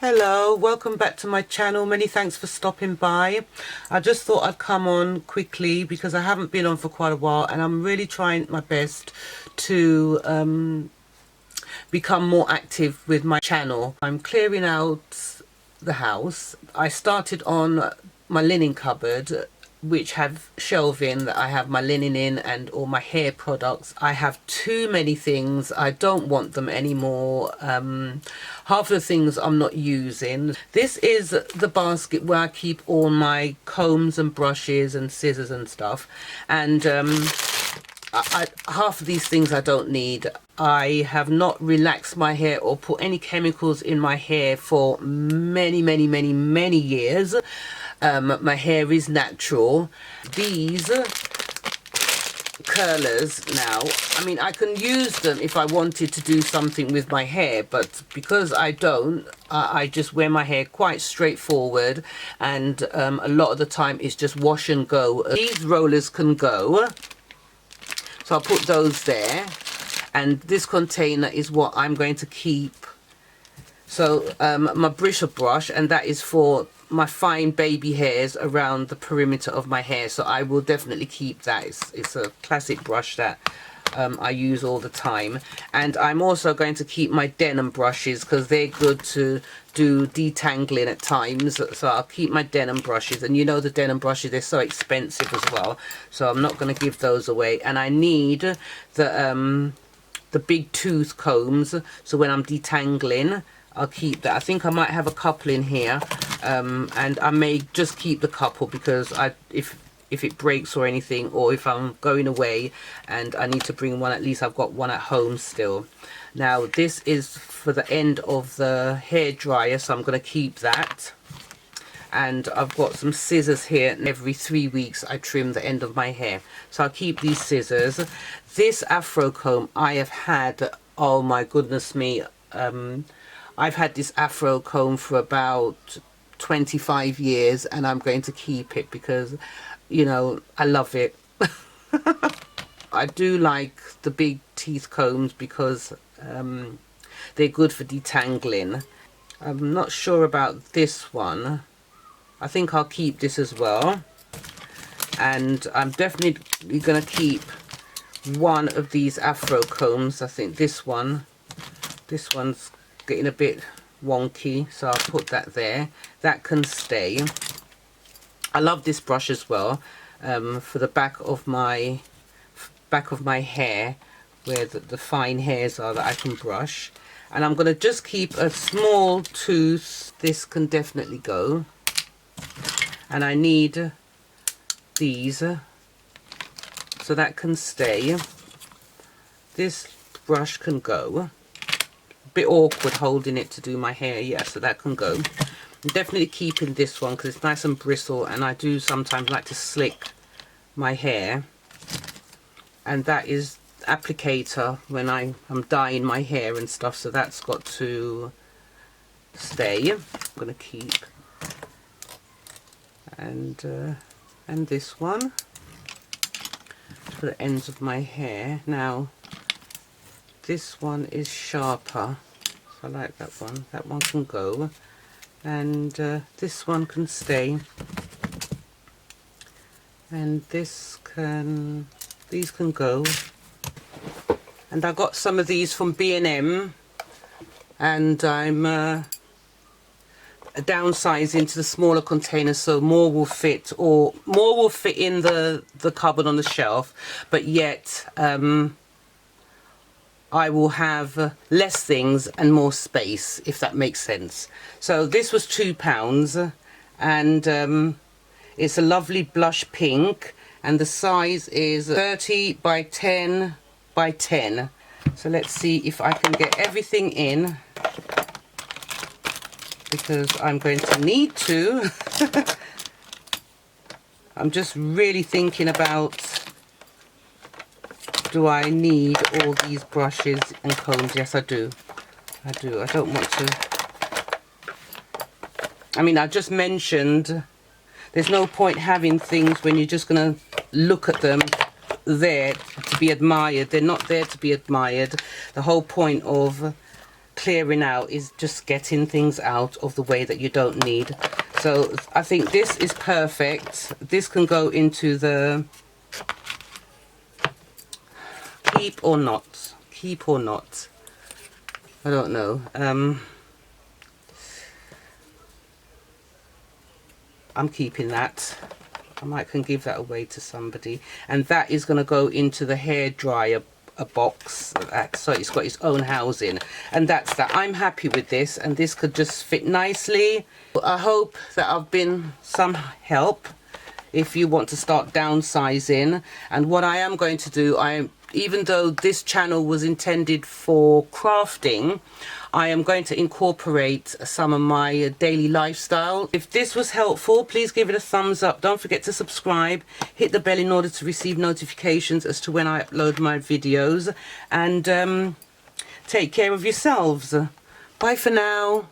Hello, welcome back to my channel. Many thanks for stopping by. I just thought I'd come on quickly because I haven't been on for quite a while and I'm really trying my best to become more active with my channel. I'm clearing out the house. I started on my linen cupboard, which have shelving that I have my linen in and all my hair products. I have too many things. I don't want them anymore. Half of the things I'm not using. This is the basket where I keep all my combs and brushes and scissors and stuff. And half of these things I don't need. I have not relaxed my hair or put any chemicals in my hair for many years. My hair is natural. These curlers now, I mean, I can use them if I wanted to do something with my hair, but because I don't, I just wear my hair quite straightforward, and a lot of the time it's just wash and go. These rollers can go, so I'll put those there, and this container is what I'm going to keep. So my bristle brush, and that is for my fine baby hairs around the perimeter of my hair, so I will definitely keep that. It's a classic brush that I use all the time. And I'm also going to keep my denim brushes because they're good to do detangling at times, so I'll keep my denim brushes. And you know, the denim brushes, they're so expensive as well, so I'm not going to give those away. And I need the big tooth combs, so when I'm detangling I'll keep that. I think I might have a couple in here, and I may just keep the couple because if it breaks or anything, or if I'm going away and I need to bring one, at least I've got one at home still. Now this is for the end of the hair dryer, so I'm going to keep that. And I've got some scissors here, and every 3 weeks I trim the end of my hair, so I'll keep these scissors. This afro comb I have had, oh my goodness me, I've had this afro comb for about 25 years, and I'm going to keep it because, you know, I love it. I do like the big teeth combs because they're good for detangling. I'm not sure about this one. I think I'll keep this as well. And I'm definitely going to keep one of these afro combs. I think this one's getting a bit wonky, so I'll put that there. That can stay. I love this brush as well, for the back of my hair, where the fine hairs are, that I can brush. And I'm going to just keep a small tooth. This can definitely go. And I need these, so that can stay. This brush can go. Bit awkward holding it to do my hair, yeah, so that can go. I'm definitely keeping this one because it's nice and bristle, and I do sometimes like to slick my hair. And that is applicator when I'm dyeing my hair and stuff, so that's got to stay. I'm going to keep. And this one for the ends of my hair. Now this one is sharper, so I like that one. That one can go, and this one can stay, and these can go. And I got some of these from B&M, and I'm downsizing to the smaller containers so more will fit, or more will fit in the cupboard on the shelf, but yet I will have less things and more space, if that makes sense. So this was £2, and it's a lovely blush pink, and the size is 30 by 10 by 10. So let's see if I can get everything in, because I'm going to need to. I'm just really thinking about, do I need all these brushes and combs? Yes, I do. I do. I don't want to. I mean, I just mentioned there's no point having things when you're just going to look at them there to be admired. They're not there to be admired. The whole point of clearing out is just getting things out of the way that you don't need. So I think this is perfect. This can go into the keep or not. Keep or not. I don't know. I'm keeping that. I might can give that away to somebody. And that is going to go into the hairdryer box. So it's got its own housing. And that's that. I'm happy with this. And this could just fit nicely. I hope that I've been some help if you want to start downsizing. And what I am going to do, even though this channel was intended for crafting, I am going to incorporate some of my daily lifestyle. If this was helpful, please give it a thumbs up. Don't forget to subscribe. Hit the bell in order to receive notifications as to when I upload my videos. And take care of yourselves. Bye for now.